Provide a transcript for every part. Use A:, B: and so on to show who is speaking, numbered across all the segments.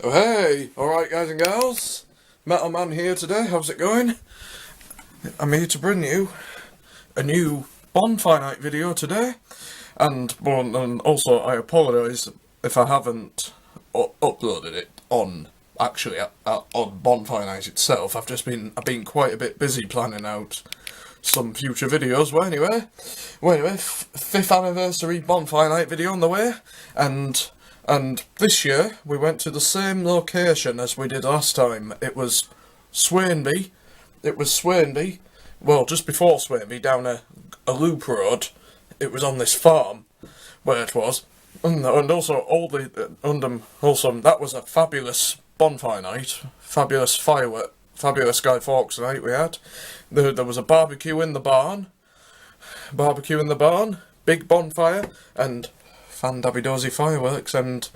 A: Oh hey, alright guys and girls, Metal Man here today, how's it going? I'm here to bring you a new Bonfire Night video today, and also I apologise if I haven't uploaded it on Bonfire Night itself. I've been quite a bit busy planning out some future videos. Well anyway, 5th anniversary Bonfire Night video on the way, and this year we went to the same location as we did last time. It was Swainby. Well, just before Swainby, down a loop road. It was on this farm where it was, and also that was a fabulous bonfire night, fabulous firework, fabulous Guy Fawkes night we had. There was a barbecue in the barn, big bonfire, and fan-dabby-dozy fireworks, and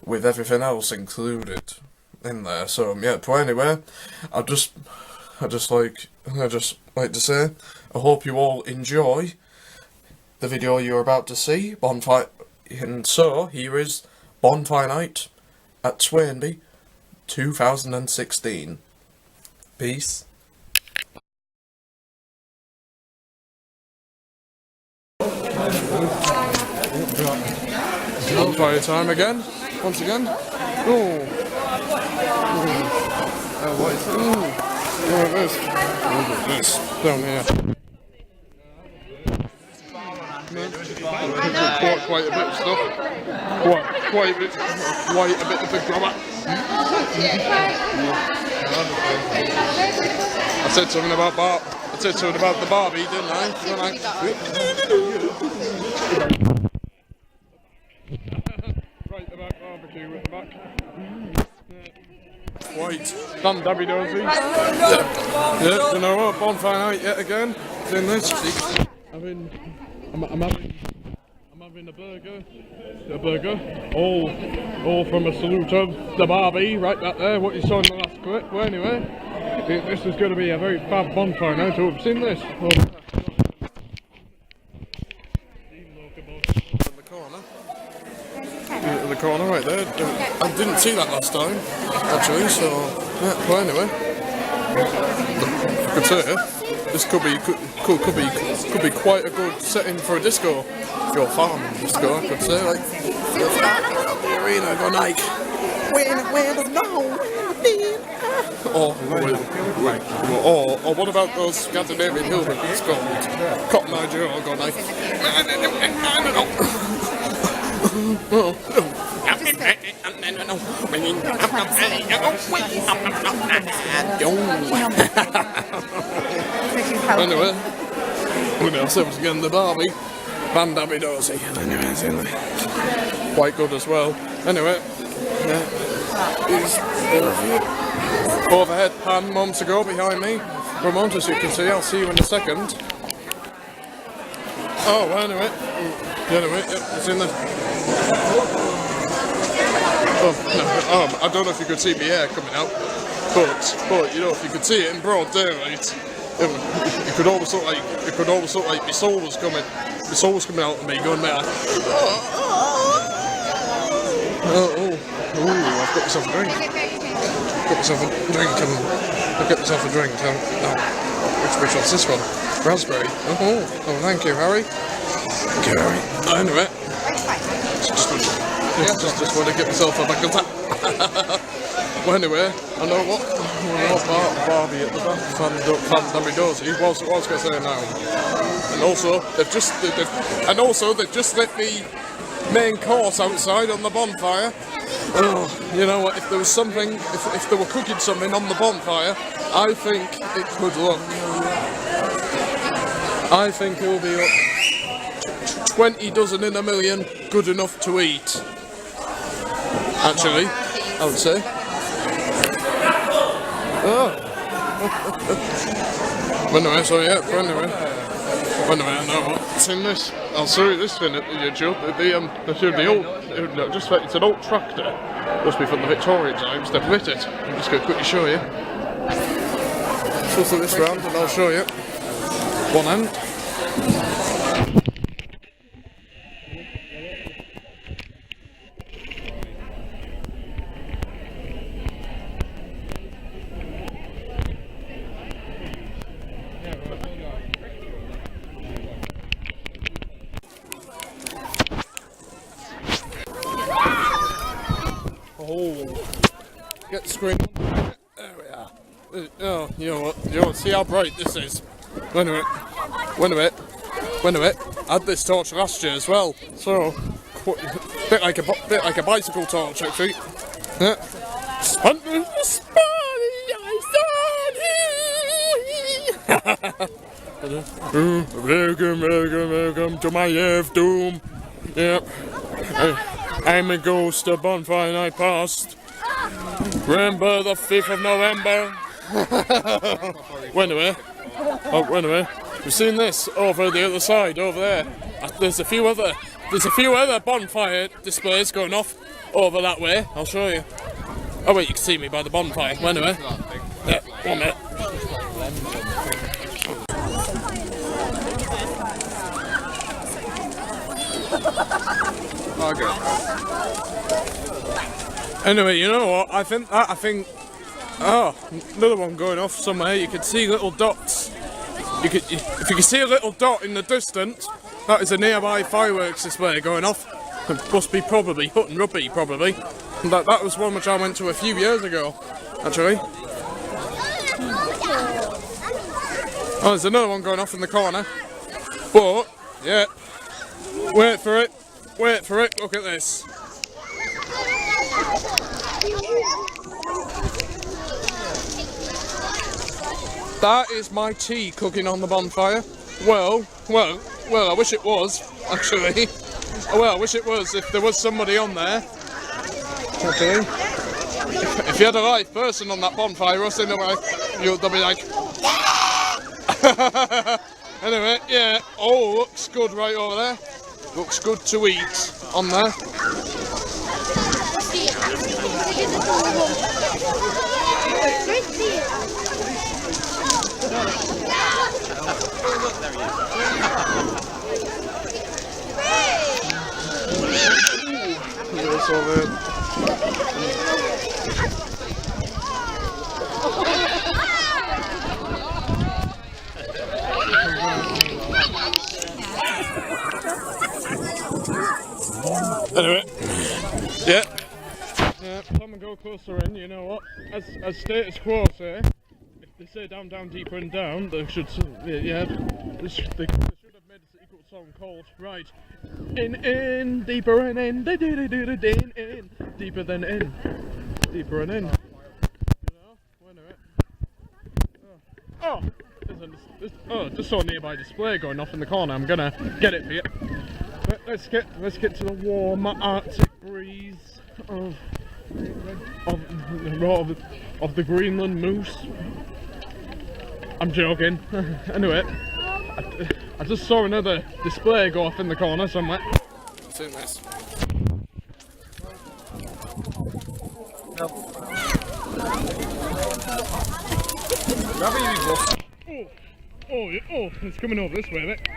A: with everything else included in there. So yeah, but anyway, I just like to say, I hope you all enjoy the video you're about to see, Bonfire. And so here is Bonfire Night at Swainby 2016. Peace. Bonfire time again, once again. Oh, what is it? Look at this down here. Quite a bit of stuff. Quite a bit of the grubber. I said something about the Barbie, didn't I? Right, the back barbecue at the back. White. Done dabby-dozy. Yeah, you know what? Bonfire night yet again. It's in this. I'm having a burger. All from a salute of the Barbie, right back there, what you saw in the last clip. Well anyway, this is going to be a very fab bonfire night. Oh, have seen this? In the corner right there. I didn't see that last time, actually, so yeah, well anyway. I could say this could be quite a good setting for a disco. If you're farming disco, I could say, like the arena go like or what about those Scandinavian hillbillies called Cotton Eye Joe go like anyway, we're going to have again the Barbie, Van Dabby Dorsey. Anyway, quite good as well. Anyway, overhead pan moments ago behind me. Ramon, as you can see, I'll see you in a second. Oh, well, anyway, it's in there. I don't know if you could see the air coming out, but you know, if you could see it in broad daylight, it could almost look like my soul was coming out of me, going there. I've got myself a drink. Which one's this one? Raspberry. Oh, thank you, Harry. Anyway. Just want to get myself a back of that. Well, anyway, I know what Barbie at the back, fan-dabby-dozy. What was I going to say now? And also, they've just let the main course outside on the bonfire. Oh, you know what? If there was something, if they were cooking something on the bonfire, I think it could look. I think it will be up 20 dozen in a million, good enough to eat. Actually, I would say. Oh. Anyway, so yeah, anyway, I know what's in this. I'll show you this thing at YouTube. It's an old tractor. Must be from the Victorian times. They've lit it. I'm just going to quickly show you. So this round, and I'll show you. One end. Oh, get the screen on. There we are. Oh, you know what? See how bright this is. Wait a minute. I had this torch last year as well, so bit like a bicycle torch actually. Yeah. Under the Welcome to my Earth Doom. Yep. I'm a ghost of Bonfire Night past. Remember the 5th of November? Wait a minute. We've seen this over the other side, over there. There's a few other bonfire displays going off over that way. I'll show you. Oh wait, you can see me by the bonfire. Wait a minute. Yeah, 1 minute. Okay. Anyway, you know what? I think. Oh, another one going off somewhere. You can see little dots. If you can see a little dot in the distance, that is a nearby fireworks display going off. It must be probably Hutton Rugby, probably. That was one which I went to a few years ago, actually. Oh, there's another one going off in the corner. But yeah, wait for it. Look at this. That is my tea cooking on the bonfire. Well, I wish it was, actually. Well, I wish it was, if there was somebody on there. Okay. If you had a live person on that bonfire, or something, they'll be like... Anyway, yeah. Oh, looks good right over there. Looks good to eat on there. Anyway, yeah, come and go closer in, you know what, as status quo say, if they say down, deeper and down, they should, yeah, they should have made a equal song called, right, in, deeper and in, in, deeper than in, deeper and in, you know, wait a minute, oh, just saw a nearby display going off in the corner, I'm gonna get it for you. Let's get to the warm Arctic breeze of the Greenland moose. I'm joking. Anyway, I just saw another display go off in the corner somewhere. What's in this? Oh, it's coming over this way, mate.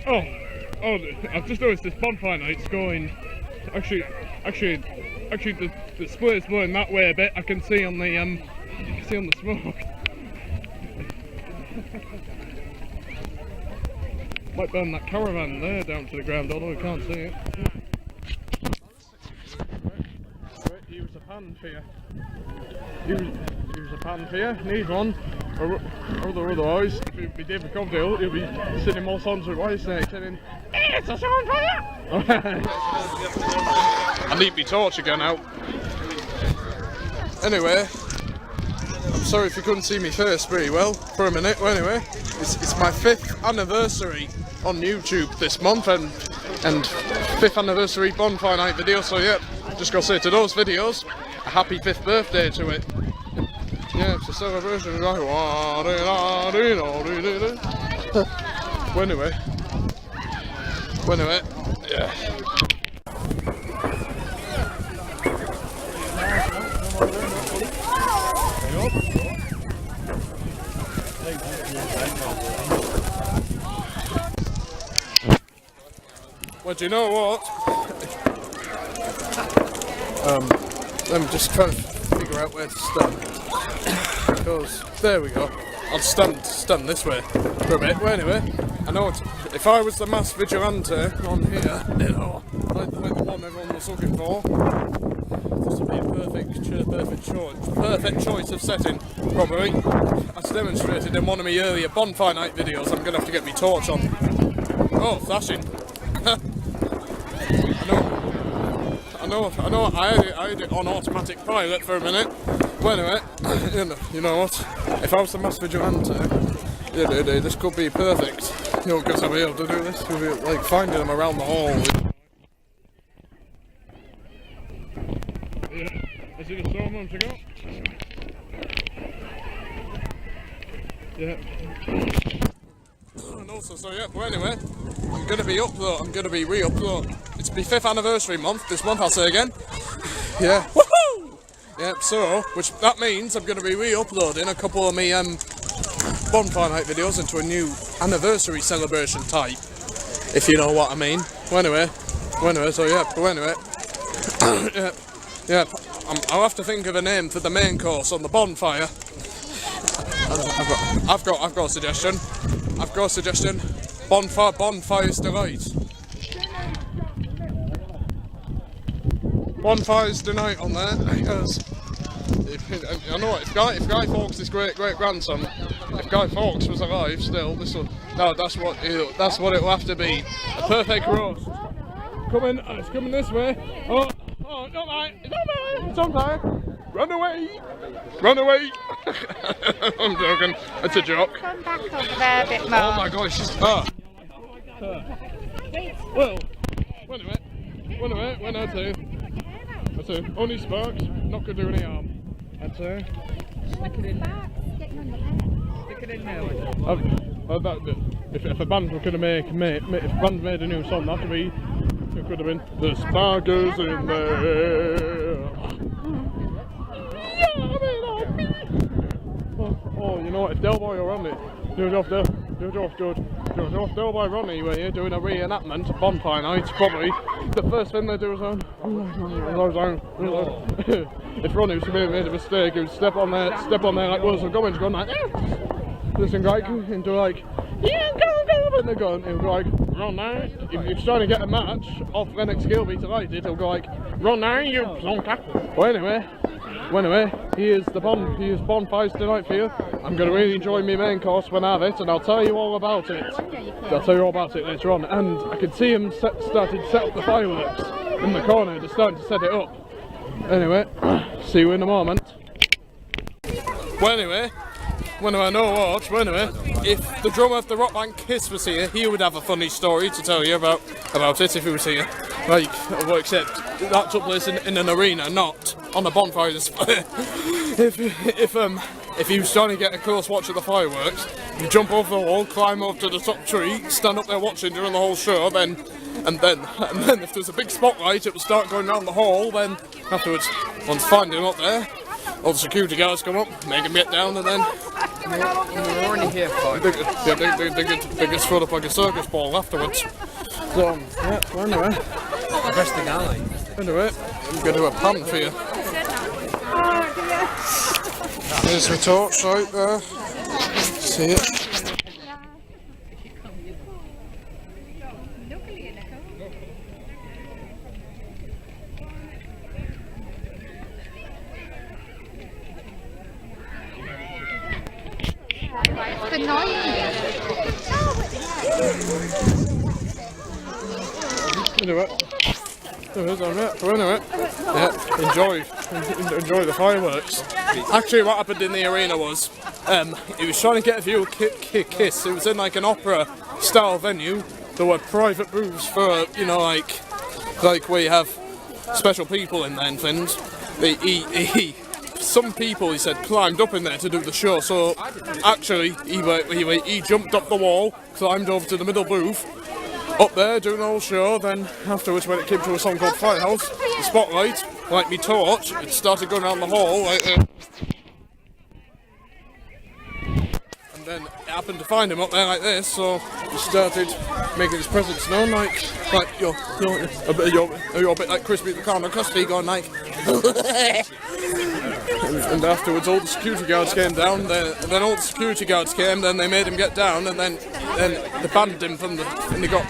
A: Oh, I've just noticed this bonfire night's going. Actually, the display is blowing that way a bit. I can see on the smoke. Might burn that caravan there down to the ground, although we can't see it. Right, here's a pan for you. Here's a pan for you. Need one. Otherwise, if it'd be David Covdale, he'll be singing more songs with White Snake, telling, "It's a song for you!" I need my torch again out. Anyway, I'm sorry if you couldn't see me face very well for a minute. Well, anyway, it's my 5th anniversary on YouTube this month, and 5th anniversary Bonfire Night video. So yeah, just gotta say to those videos, a happy 5th birthday to it. Yeah, it's a celebration. Well, anyway, yeah. Well, do you know what? I'm just trying to figure out where to stand. Because there we go. I'll stand this way for a bit. Well, anyway. I know if I was the mass vigilante on here, you know, like the one everyone was looking for, this would be a perfect choice of setting, probably. As demonstrated in one of my earlier Bonfire Night videos, I'm going to have to get my torch on. Oh, flashing. I know, I had it on automatic pilot for a minute. Well, anyway, you know what, if I was the mass vigilante, this could be perfect. You know, because I'll be able to do this, we'll be like finding them around the hall. Yeah, I see the storm room to go. Yeah. And also, so yeah, well anyway, I'm going to be re-upload. It's my 5th anniversary month, this month I'll say again. Yeah. Woohoo! Yep, so, which that means I'm going to be re-uploading a couple of me Bonfire Night videos into a new anniversary celebration type, if you know what I mean. Well anyway, so yeah, yeah, I'll have to think of a name for the main course on the bonfire. I've got a suggestion. Bonfire's Delight. Bonfire's Delight on there, because I know if Guy Fawkes' great grandson, if Guy Fawkes was alive still, that's what it'll have to be. A perfect roast. It's coming this way. Oh, not mine. It's on fire. Run away. I'm joking. It's a joke.
B: Come back over there a bit more.
A: Oh my gosh, she's well, wait a minute, that's it. Only sparks, not gonna do any harm. That's it.
B: Stick it in there.
A: If a band could have made a new song, that would be, it could have been the sparkers in there. Oh, you know what? If Del Boy or Ronnie, Del Boy Ronnie were here doing a reenactment of Bonfire Night, probably the first thing they do is if Ronnie was made a mistake, he would step on there like Wills were going like, listen, like, and do like, yeah, go, and they're going, he'll go like, Ronnie, if he's trying to get a match off Lennox Gilby to light it, he'll go like, Ronnie, you plonker. Well, anyway, here's Bonfire's Tonight for you. I'm going to really enjoy my main course when I have it, and I'll tell you all about it. Later on. And I can see him starting to set up the fireworks in the corner. They're starting to set it up. Anyway, see you in a moment. Well, anyway, if the drummer of the rock band Kiss was here, he would have a funny story to tell you about it if he was here. Like, well, except that took place in an arena, not on a bonfire display. If he was trying to get a close watch of the fireworks, you jump over the wall, climb up to the top tree, stand up there watching during the whole show, and then if there's a big spotlight, it would start going around the hall. Then afterwards, once finding him up there, all the security guards come up, make him get down, and then
C: We're already here for
A: they get thrown up like a circus ball afterwards. So, yeah, well, anyway.
C: Resting alley.
A: Anyway, I'm going to do a pan for you. There's my torch right there. See it?
B: The noise.
A: Anyway, yeah, enjoy the fireworks. Actually, what happened in the arena was, he was trying to get a view of Kiss. It was in like an opera-style venue. There were private booths for, you know, like where you have special people in there and things. Some people, he said, climbed up in there to do the show. So actually, he jumped up the wall, climbed over to the middle booth, up there doing the whole show. Then afterwards, when it came to a song called Firehouse, the spotlight, like me torch, it started going around the hall. And then happened to find him up there like this, so he started making his presence known, like you're a bit like Crispy the Corner Crispy, going like. And afterwards, all the security guards came down. Then all the security guards came. Then they made him get down, and then they banned him from the. And he got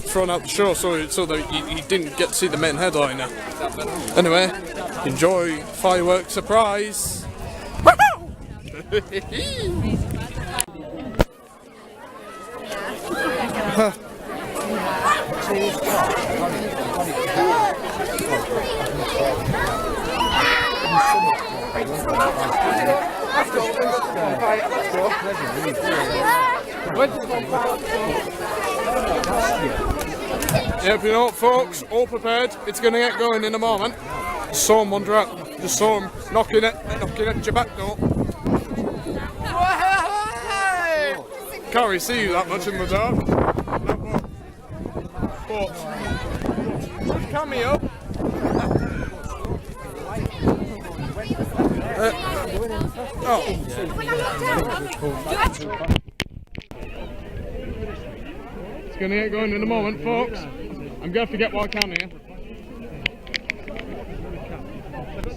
A: thrown out the show, so that he didn't get to see the main headliner. Anyway, enjoy fireworks surprise. Yep, you know what, folks, all prepared. It's going to get going in a moment. Saw him wander out. Just saw him knocking at your back door. Can't really see you that much in the dark. But cameo. It's going to get going in a moment, folks. I'm going to have to get what I can here.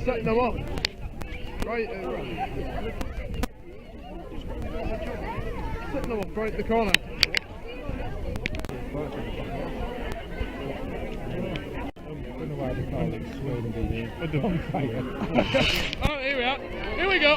A: Setting them up. Right. Setting them up right in the corner. Oh, here we are. Here we go.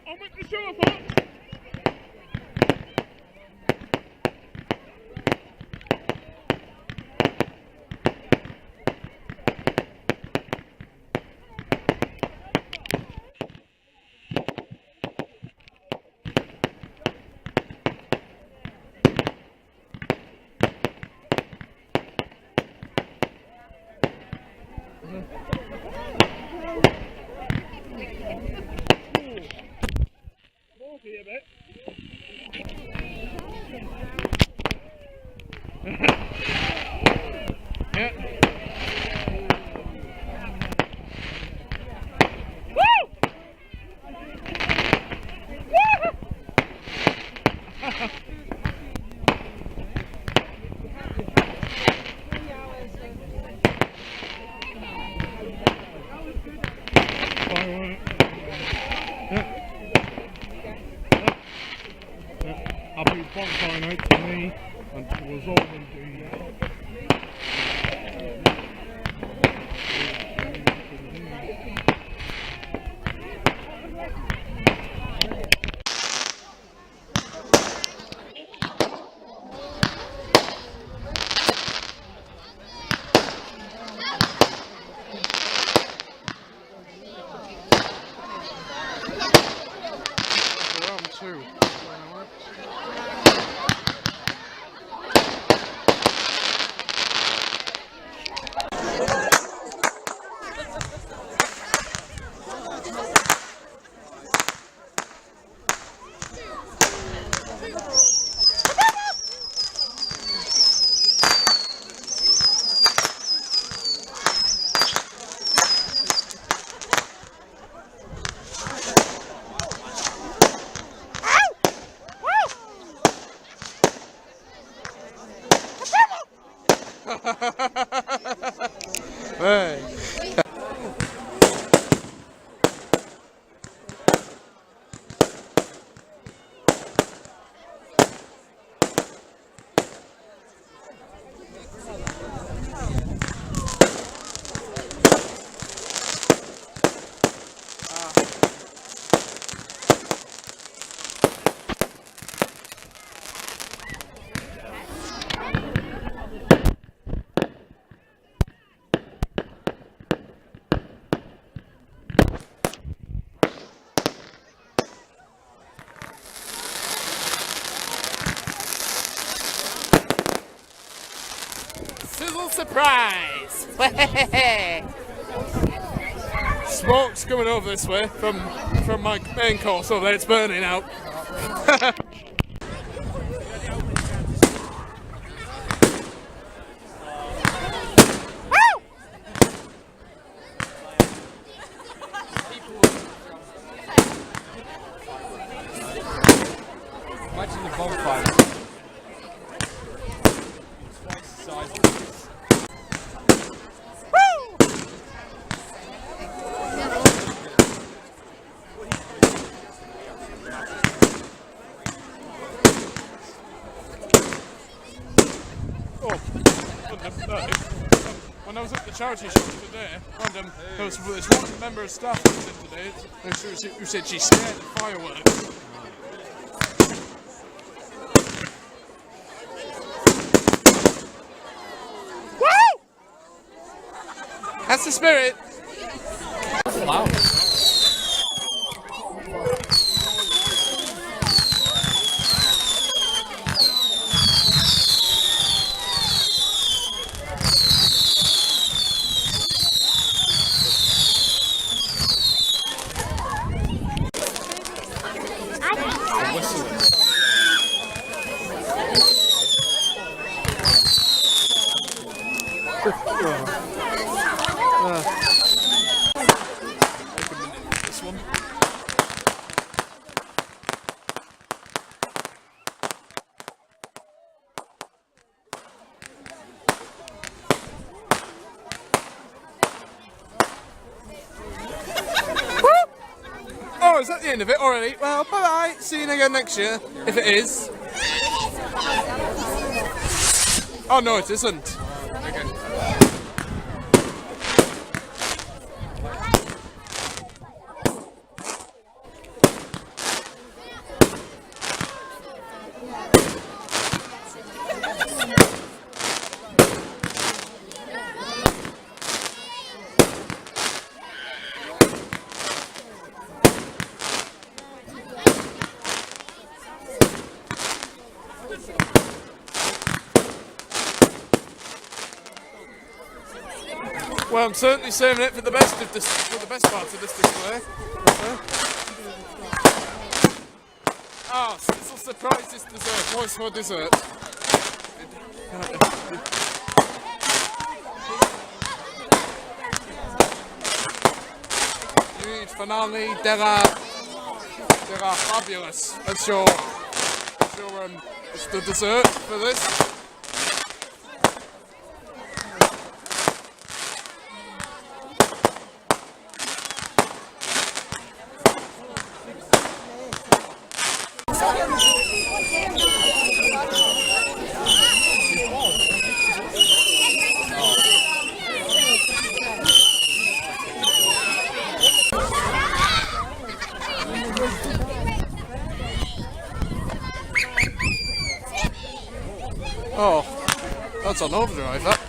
A: I'm with the show, folks. A bit. Yeah. Woo! Happy bonfire night to me and to us all indeed. Round two. Hey. Sizzle surprise! Smoke's coming over this way from my main course over there. It's burning out. When I was at the charity shop today, there was this one member of staff who was in today who said she's scared of fireworks. Woo! That's the spirit.
C: Wow.
A: This one. Oh, is that the end of it already? Well, bye-bye. See you again next year, if it is. Oh, no, it isn't. Okay. Well, I'm certainly saving it for the best of this, for the best part of this display. Ah, little surprise this dessert. What's for dessert? Huge finale, they're fabulous. That's your it's the dessert for this. Oh, that's on overdrive, that.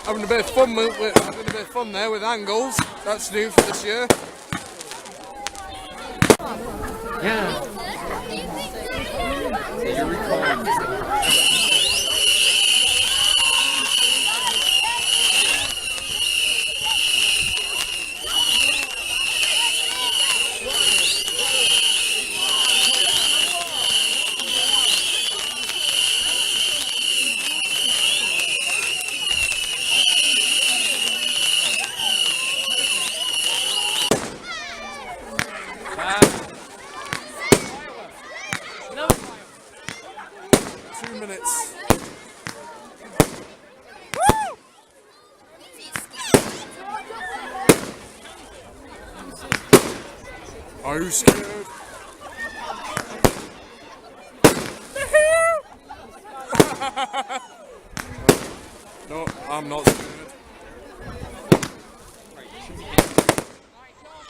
A: Having a bit of fun there with angles. That's new for this year.
C: Yeah. You're recording.
A: Are you scared? No, I'm not scared.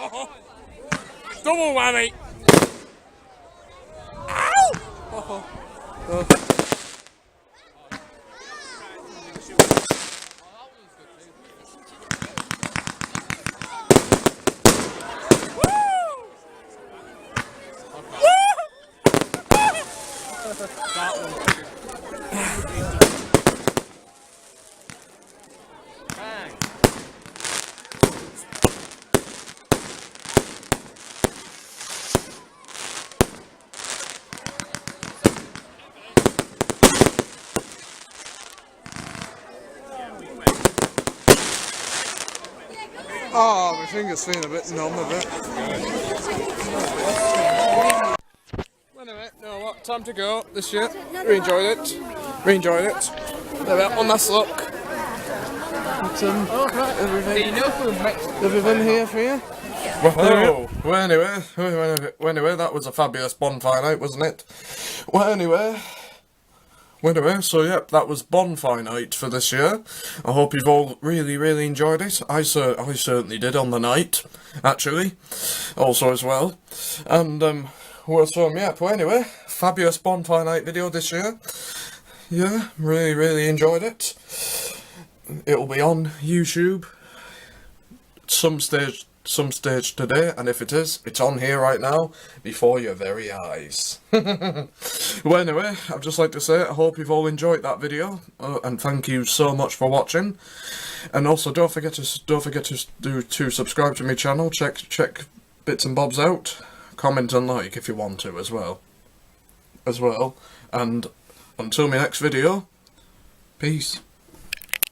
A: Oh, double whammy! Ow!
C: Bang.
A: Oh, my finger's feeling a bit numb a bit. Anyway, you know what? Time to go this year. We enjoyed it. We enjoyed it. There, one last look. But, everything here for you? Well, anyway, that was a fabulous bonfire night, wasn't it? Well, anyway, so yep, that was bonfire night for this year. I hope you've all really enjoyed it. I certainly did on the night, actually, also as well. And yep. Well, anyway, fabulous bonfire night video this year. Yeah, really enjoyed it. It'll be on YouTube some stage today, and if it is, it's on here right now before your very eyes. Well, anyway, I'd just like to say I hope you've all enjoyed that video, and thank you so much for watching. And also, don't forget to subscribe to my channel. Check bits and bobs out. Comment and like if you want to as well. And until my next video, peace.